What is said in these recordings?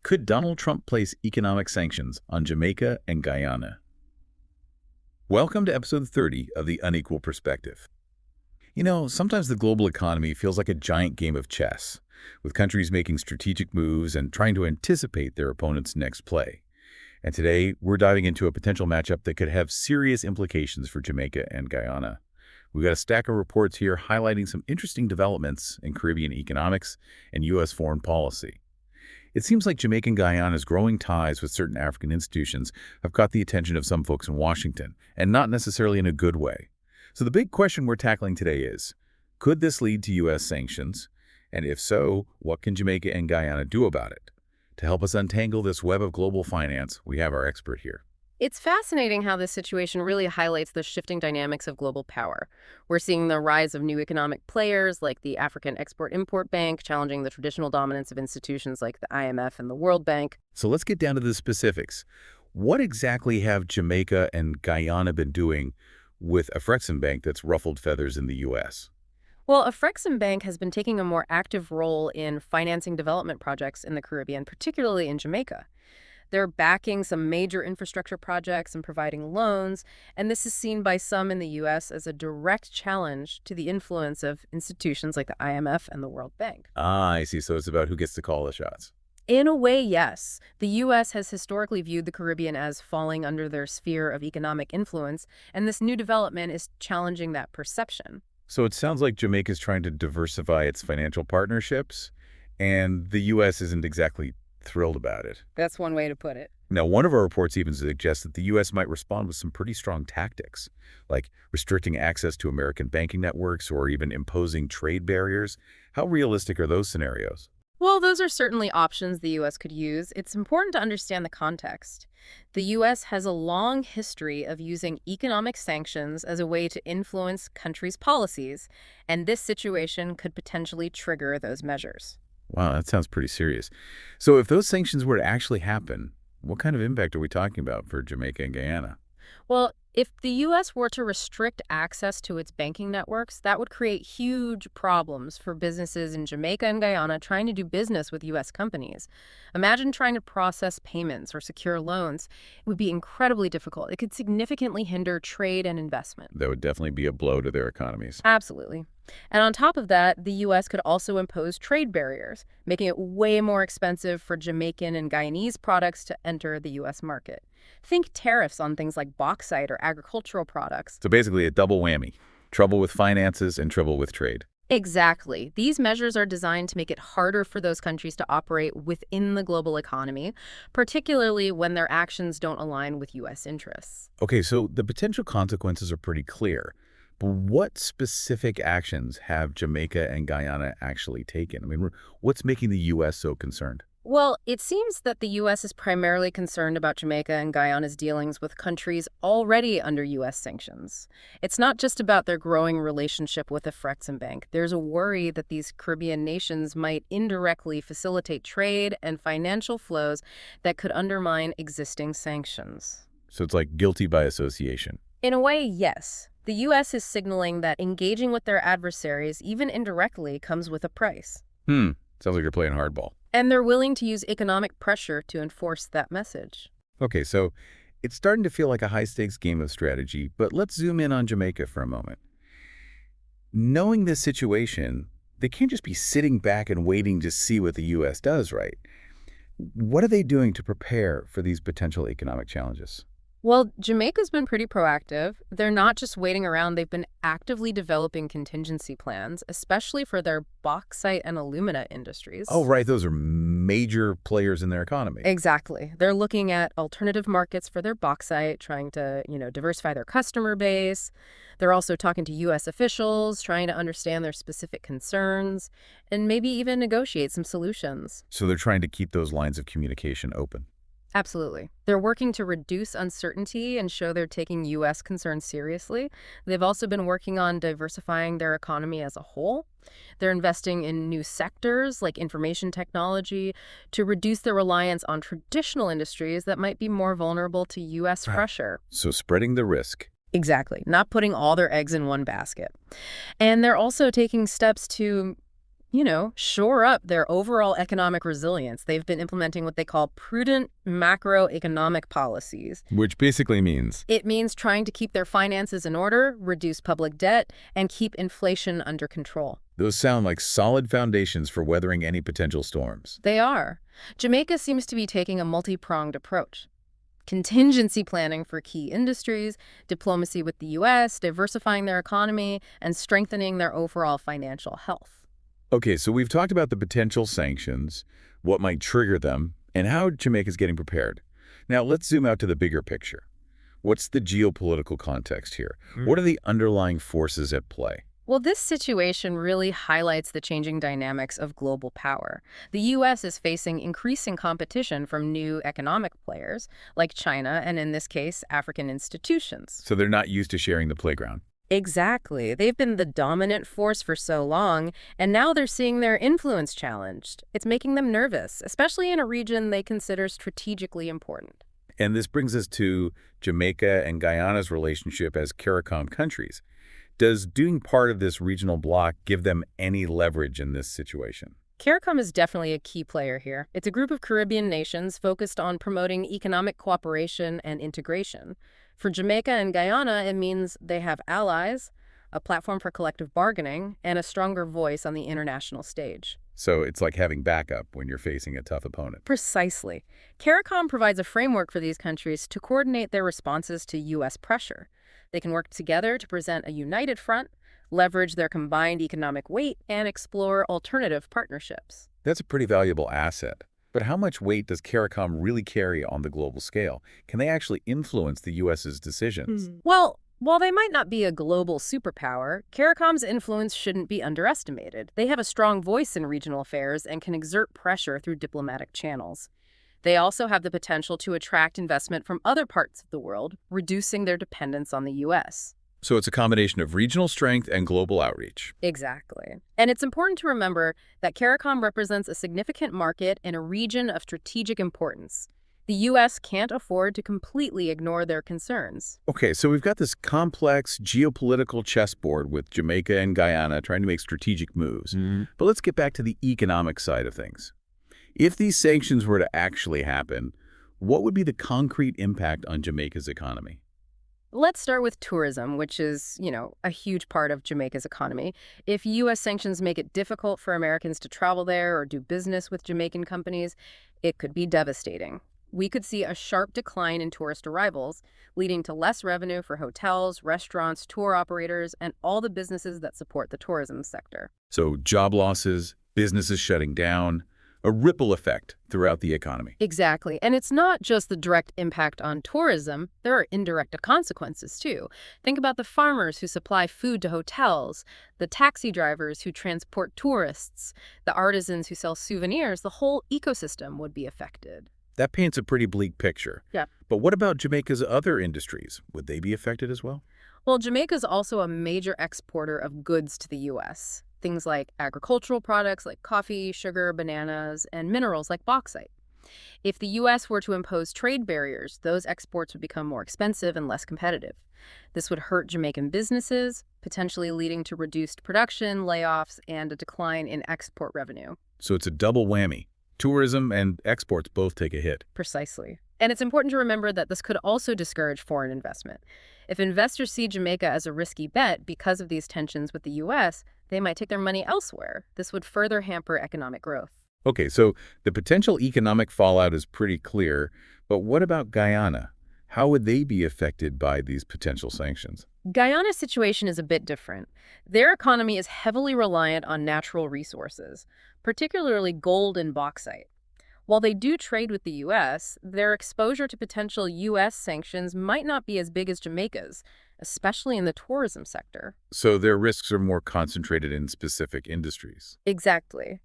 Could Donald Trump place economic sanctions on Jamaica and Guyana? Welcome to episode 30 of The Unequal Perspective. Sometimes the global economy feels like a giant game of chess, with countries making strategic moves and trying to anticipate their opponent's next play. And today, we're diving into a potential matchup that could have serious implications for Jamaica and Guyana. We've got a stack of reports here highlighting some interesting developments in Caribbean economics and U.S. foreign policy. It seems like Jamaica and Guyana's growing ties with certain African institutions have caught the attention of some folks in Washington, and not necessarily in a good way. So the big question we're tackling today is, could this lead to U.S. sanctions? And if so, what can Jamaica and Guyana do about it? To help us untangle this web of global finance, we have our expert here. It's fascinating how this situation really highlights the shifting dynamics of global power. We're seeing the rise of new economic players like the African Export-Import Bank challenging the traditional dominance of institutions like the IMF and the World Bank. So let's get down to the specifics. What exactly have Jamaica and Guyana been doing with Afreximbank that's ruffled feathers in the U.S.? Well, Afreximbank has been taking a more active role in financing development projects in the Caribbean, particularly in Jamaica. They're backing some major infrastructure projects and providing loans, and this is seen by some in the U.S. as a direct challenge to the influence of institutions like the IMF and the World Bank. Ah, I see. So it's about who gets to call the shots. In a way, yes. The U.S. has historically viewed the Caribbean as falling under their sphere of economic influence, and this new development is challenging that perception. So it sounds like Jamaica's trying to diversify its financial partnerships, and the U.S. isn't exactly thrilled about it. That's one way to put it. Now, one of our reports even suggests that the U.S. might respond with some pretty strong tactics, like restricting access to American banking networks or even imposing trade barriers. How realistic are those scenarios? Well, those are certainly options the U.S. could use. It's important to understand the context. The U.S. has a long history of using economic sanctions as a way to influence countries' policies, and this situation could potentially trigger those measures. Wow, that sounds pretty serious. So if those sanctions were to actually happen, what kind of impact are we talking about for Jamaica and Guyana? Well, if the U.S. were to restrict access to its banking networks, that would create huge problems for businesses in Jamaica and Guyana trying to do business with U.S. companies. Imagine trying to process payments or secure loans. It would be incredibly difficult. It could significantly hinder trade and investment. That would definitely be a blow to their economies. Absolutely. And on top of that, the U.S. could also impose trade barriers, making it way more expensive for Jamaican and Guyanese products to enter the U.S. market. Think tariffs on things like bauxite or agricultural products. So basically a double whammy. Trouble with finances and trouble with trade. Exactly. These measures are designed to make it harder for those countries to operate within the global economy, particularly when their actions don't align with U.S. interests. Okay, so the potential consequences are pretty clear. But what specific actions have Jamaica and Guyana actually taken? I mean, what's making the U.S. so concerned? Well, it seems that the U.S. is primarily concerned about Jamaica and Guyana's dealings with countries already under U.S. sanctions. It's not just about their growing relationship with Afreximbank. There's a worry that these Caribbean nations might indirectly facilitate trade and financial flows that could undermine existing sanctions. So it's like guilty by association. In a way, yes. The U.S. is signaling that engaging with their adversaries, even indirectly, comes with a price. Sounds like you're playing hardball. And they're willing to use economic pressure to enforce that message. Okay, so it's starting to feel like a high-stakes game of strategy, but let's zoom in on Jamaica for a moment. Knowing this situation, they can't just be sitting back and waiting to see what the U.S. does, right? What are they doing to prepare for these potential economic challenges? Well, Jamaica's been pretty proactive. They're not just waiting around. They've been actively developing contingency plans, especially for their bauxite and alumina industries. Oh, right. Those are major players in their economy. Exactly. They're looking at alternative markets for their bauxite, trying to, diversify their customer base. They're also talking to U.S. officials, trying to understand their specific concerns, and maybe even negotiate some solutions. So they're trying to keep those lines of communication open. Absolutely. They're working to reduce uncertainty and show they're taking U.S. concerns seriously. They've also been working on diversifying their economy as a whole. They're investing in new sectors like information technology to reduce their reliance on traditional industries that might be more vulnerable to U.S. pressure. So spreading the risk. Exactly. Not putting all their eggs in one basket. And they're also taking steps to shore up their overall economic resilience. They've been implementing what they call prudent macroeconomic policies. Which basically means, It means trying to keep their finances in order, reduce public debt, and keep inflation under control. those sound like solid foundations for weathering any potential storms. They are. Jamaica seems to be taking a multi-pronged approach. Contingency planning for key industries, diplomacy with the U.S., diversifying their economy, and strengthening their overall financial health. Okay, so we've talked about the potential sanctions, what might trigger them, and how Jamaica's getting prepared. Now, let's zoom out to the bigger picture. What's the geopolitical context here? What are the underlying forces at play? Well, this situation really highlights the changing dynamics of global power. The U.S. is facing increasing competition from new economic players, like China and, in this case, African institutions. So they're not used to sharing the playground. Exactly. They've been the dominant force for so long, and now they're seeing their influence challenged. It's making them nervous, especially in a region they consider strategically important. And this brings us to Jamaica and Guyana's relationship as CARICOM countries. Does doing part of this regional bloc give them any leverage in this situation? CARICOM is definitely a key player here. It's a group of Caribbean nations focused on promoting economic cooperation and integration. For Jamaica and Guyana, it means they have allies, a platform for collective bargaining, and a stronger voice on the international stage. So it's like having backup when you're facing a tough opponent. Precisely. CARICOM provides a framework for these countries to coordinate their responses to U.S. pressure. They can work together to present a united front, leverage their combined economic weight, and explore alternative partnerships. That's a pretty valuable asset. But how much weight does CARICOM really carry on the global scale? Can they actually influence the U.S.'s decisions? Well, while they might not be a global superpower, CARICOM's influence shouldn't be underestimated. They have a strong voice in regional affairs and can exert pressure through diplomatic channels. They also have the potential to attract investment from other parts of the world, reducing their dependence on the U.S. So it's a combination of regional strength and global outreach. Exactly. And it's important to remember that CARICOM represents a significant market in a region of strategic importance. The U.S. can't afford to completely ignore their concerns. Okay, so we've got this complex geopolitical chessboard with Jamaica and Guyana trying to make strategic moves. But let's get back to the economic side of things. If these sanctions were to actually happen, what would be the concrete impact on Jamaica's economy? Let's start with tourism, which is, a huge part of Jamaica's economy. If U.S. sanctions make it difficult for Americans to travel there or do business with Jamaican companies, it could be devastating. We could see a sharp decline in tourist arrivals, leading to less revenue for hotels, restaurants, tour operators, and all the businesses that support the tourism sector. So job losses, businesses shutting down, a ripple effect throughout the economy. Exactly. And it's not just the direct impact on tourism. There are indirect consequences, too. Think about the farmers who supply food to hotels, the taxi drivers who transport tourists, the artisans who sell souvenirs. The whole ecosystem would be affected. That paints a pretty bleak picture. Yeah. But what about Jamaica's other industries? Would they be affected as well? Well, Jamaica is also a major exporter of goods to the U.S. Things like agricultural products like coffee, sugar, bananas, and minerals like bauxite. If the U.S. were to impose trade barriers, those exports would become more expensive and less competitive. This would hurt Jamaican businesses, potentially leading to reduced production, layoffs, and a decline in export revenue. So it's a double whammy. Tourism and exports both take a hit. Precisely. And it's important to remember that this could also discourage foreign investment. If investors see Jamaica as a risky bet because of these tensions with the U.S., they might take their money elsewhere. This would further hamper economic growth. Okay, so the potential economic fallout is pretty clear, but what about Guyana? How would they be affected by these potential sanctions? Guyana's situation is a bit different. Their economy is heavily reliant on natural resources, particularly gold and bauxite. While they do trade with the U.S., their exposure to potential U.S. sanctions might not be as big as Jamaica's, especially in the tourism sector. So their risks are more concentrated in specific industries. Exactly.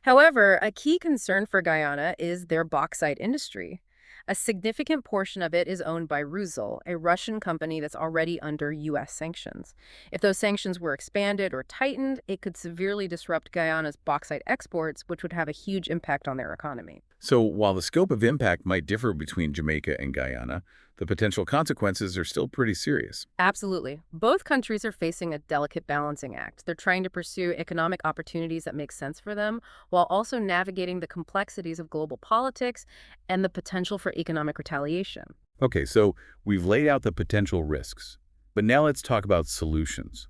However, a key concern for Guyana is their bauxite industry. A significant portion of it is owned by Rusal, a Russian company that's already under U.S. sanctions. If those sanctions were expanded or tightened, it could severely disrupt Guyana's bauxite exports, which would have a huge impact on their economy. So while the scope of impact might differ between Jamaica and Guyana, the potential consequences are still pretty serious. Absolutely. Both countries are facing a delicate balancing act. They're trying to pursue economic opportunities that make sense for them while also navigating the complexities of global politics and the potential for economic retaliation. Okay, so we've laid out the potential risks, but now let's talk about solutions.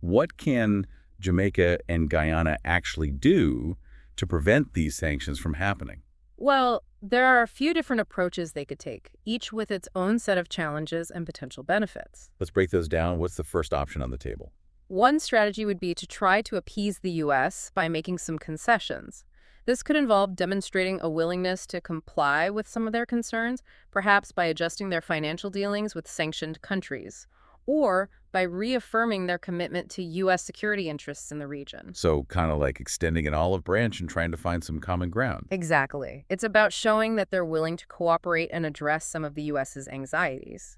What can Jamaica and Guyana actually do to prevent these sanctions from happening? Well, there are a few different approaches they could take, each with its own set of challenges and potential benefits. Let's break those down. What's the first option on the table? One strategy would be to try to appease the U.S. by making some concessions. This could involve demonstrating a willingness to comply with some of their concerns, perhaps by adjusting their financial dealings with sanctioned countries, or by reaffirming their commitment to U.S. security interests in the region. So kind of like extending an olive branch and trying to find some common ground. Exactly. It's about showing that they're willing to cooperate and address some of the U.S.'s anxieties.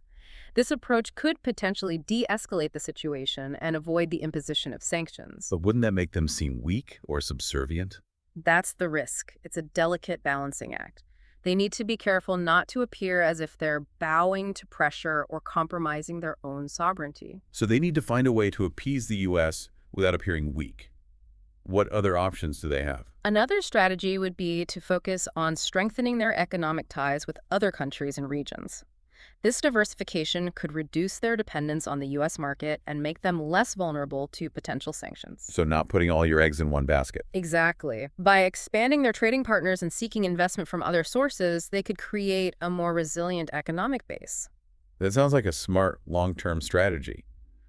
This approach could potentially de-escalate the situation and avoid the imposition of sanctions. But wouldn't that make them seem weak or subservient? That's the risk. It's a delicate balancing act. They need to be careful not to appear as if they're bowing to pressure or compromising their own sovereignty. So they need to find a way to appease the U.S. without appearing weak. What other options do they have? Another strategy would be to focus on strengthening their economic ties with other countries and regions. This diversification could reduce their dependence on the U.S. market and make them less vulnerable to potential sanctions. So not putting all your eggs in one basket. Exactly. By expanding their trading partners and seeking investment from other sources, they could create a more resilient economic base. That sounds like a smart long-term strategy.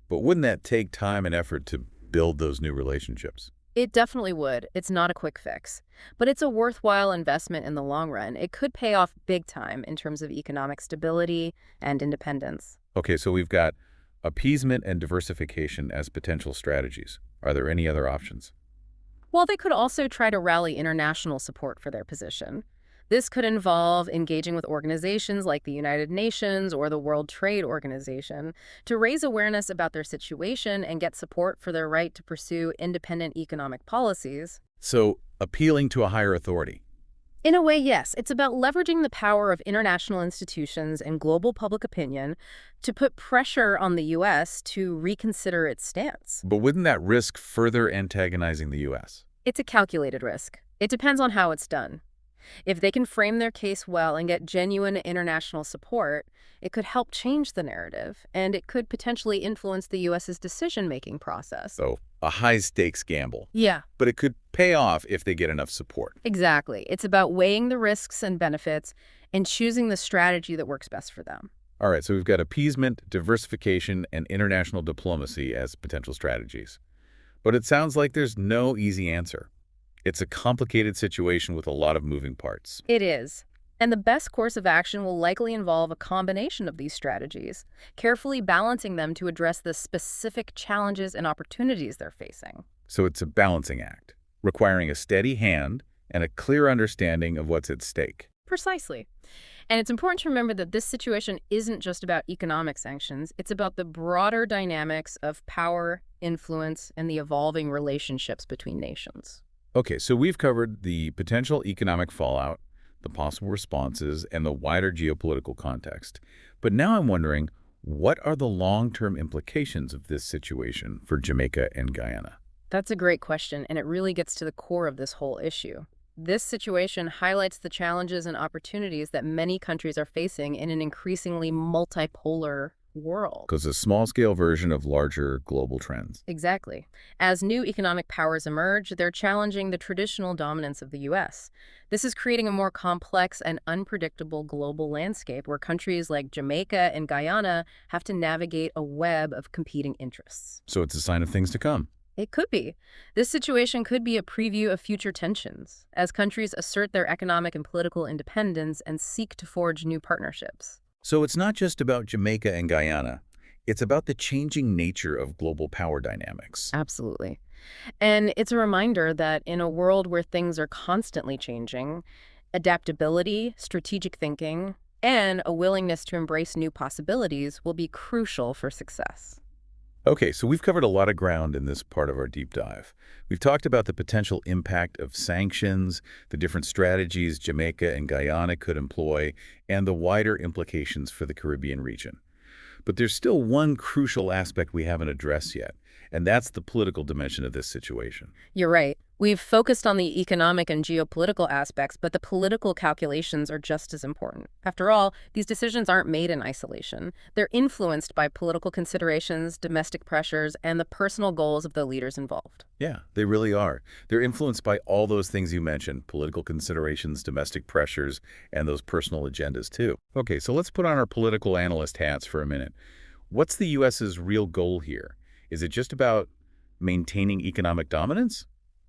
But wouldn't that take time and effort to build those new relationships? It definitely would. It's not a quick fix, but it's a worthwhile investment in the long run. It could pay off big time in terms of economic stability and independence. Okay, so we've got appeasement and diversification as potential strategies. Are there any other options? While they could also try to rally international support for their position. This could involve engaging with organizations like the United Nations or the World Trade Organization to raise awareness about their situation and get support for their right to pursue independent economic policies. So appealing to a higher authority. In a way, yes, it's about leveraging the power of international institutions and global public opinion to put pressure on the U.S. to reconsider its stance. But wouldn't that risk further antagonizing the U.S.? It's a calculated risk. It depends on how it's done. If they can frame their case well and get genuine international support, it could help change the narrative, and it could potentially influence the U.S.'s decision-making process. So a high-stakes gamble. Yeah, But it could pay off if they get enough support. exactly. It's about weighing the risks and benefits and choosing the strategy that works best for them. All right, so we've got appeasement, diversification, and international diplomacy as potential strategies. But it sounds like there's no easy answer. It's a complicated situation with a lot of moving parts. It is. And the best course of action will likely involve a combination of these strategies, carefully balancing them to address the specific challenges and opportunities they're facing. So it's a balancing act, requiring a steady hand and a clear understanding of what's at stake. Precisely. And it's important to remember that this situation isn't just about economic sanctions. It's about the broader dynamics of power, influence, and the evolving relationships between nations. Okay, so we've covered the potential economic fallout, the possible responses, and the wider geopolitical context. But now I'm wondering, what are the long-term implications of this situation for Jamaica and Guyana? That's a great question, and it really gets to the core of this whole issue. This situation highlights the challenges and opportunities that many countries are facing in an increasingly multipolar world. Because a small-scale version of larger global trends. Exactly. As new economic powers emerge, they're challenging the traditional dominance of the U.S. This is creating a more complex and unpredictable global landscape where countries like Jamaica and Guyana have to navigate a web of competing interests. So it's a sign of things to come. It could be. This situation could be a preview of future tensions as countries assert their economic and political independence and seek to forge new partnerships. So it's not just about Jamaica and Guyana. It's about the changing nature of global power dynamics. Absolutely. And it's a reminder that in a world where things are constantly changing, adaptability, strategic thinking, and a willingness to embrace new possibilities will be crucial for success. Okay, so we've covered a lot of ground in this part of our deep dive. We've talked about the potential impact of sanctions, the different strategies Jamaica and Guyana could employ, and the wider implications for the Caribbean region. But there's still one crucial aspect we haven't addressed yet, and that's the political dimension of this situation. You're right. We've focused on the economic and geopolitical aspects, but the political calculations are just as important. After all, these decisions aren't made in isolation. They're influenced by political considerations, domestic pressures, and the personal goals of the leaders involved. Yeah, they really are. They're influenced by all those things you mentioned, political considerations, domestic pressures, and those personal agendas too. Okay, so let's put on our political analyst hats for a minute. What's the U.S.'s real goal here? Is it just about maintaining economic dominance?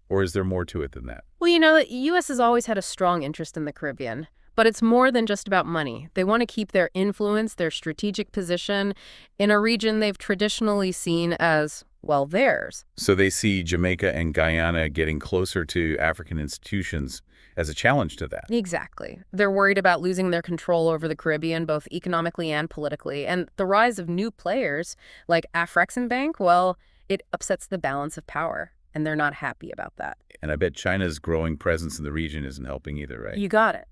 Or is there more to it than that? Well, the U.S. has always had a strong interest in the Caribbean, but it's more than just about money. They want to keep their influence, their strategic position in a region they've traditionally seen as, well, theirs. So they see Jamaica and Guyana getting closer to African institutions as a challenge to that. Exactly. They're worried about losing their control over the Caribbean, both economically and politically. And the rise of new players like Afreximbank, well, it upsets the balance of power. And they're not happy about that. And I bet China's growing presence in the region isn't helping either, right? You got it.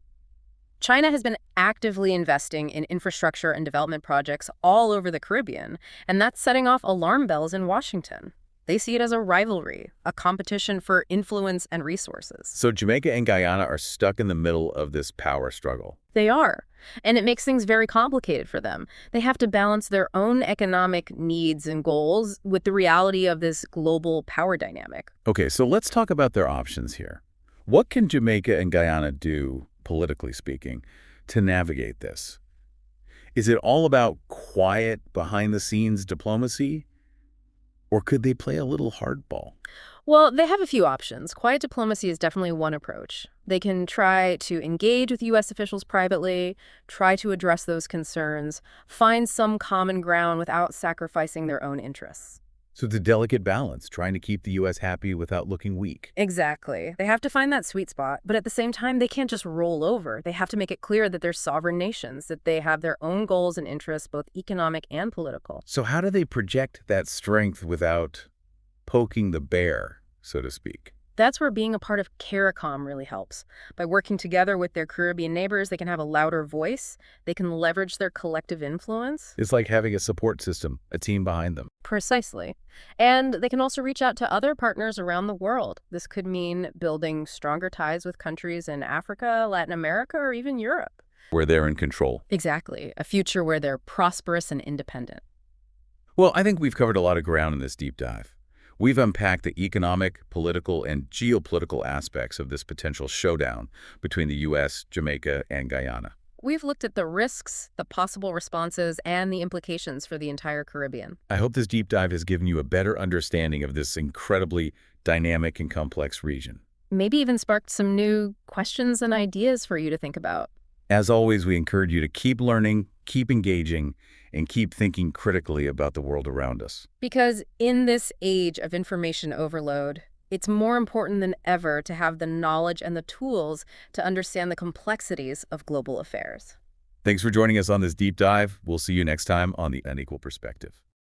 China has been actively investing in infrastructure and development projects all over the Caribbean, and that's setting off alarm bells in Washington. They see it as a rivalry, a competition for influence and resources. So Jamaica and Guyana are stuck in the middle of this power struggle. They are. And it makes things very complicated for them. They have to balance their own economic needs and goals with the reality of this global power dynamic. Okay, so let's talk about their options here. What can Jamaica and Guyana do, politically speaking, to navigate this? Is it all about quiet, behind-the-scenes diplomacy? Or could they play a little hardball? Well, they have a few options. Quiet diplomacy is definitely one approach. They can try to engage with U.S. officials privately, try to address those concerns, find some common ground without sacrificing their own interests. So it's a delicate balance, trying to keep the U.S. happy without looking weak. Exactly. They have to find that sweet spot, but at the same time, they can't just roll over. They have to make it clear that they're sovereign nations, that they have their own goals and interests, both economic and political. So how do they project that strength without poking the bear, so to speak? That's where being a part of CARICOM really helps. By working together with their Caribbean neighbors, they can have a louder voice. They can leverage their collective influence. It's like having a support system, a team behind them. Precisely. And they can also reach out to other partners around the world. This could mean building stronger ties with countries in Africa, Latin America, or even Europe. Where they're in control. Exactly. A future where they're prosperous and independent. Well, I think we've covered a lot of ground in this deep dive. We've unpacked the economic, political, and geopolitical aspects of this potential showdown between the U.S., Jamaica, and Guyana. We've looked at the risks, the possible responses, and the implications for the entire Caribbean. I hope this deep dive has given you a better understanding of this incredibly dynamic and complex region. Maybe even sparked some new questions and ideas for you to think about. As always, we encourage you to keep learning, keep engaging, and keep thinking critically about the world around us. Because in this age of information overload, it's more important than ever to have the knowledge and the tools to understand the complexities of global affairs. Thanks for joining us on this deep dive. We'll see you next time on The Unequal Perspective.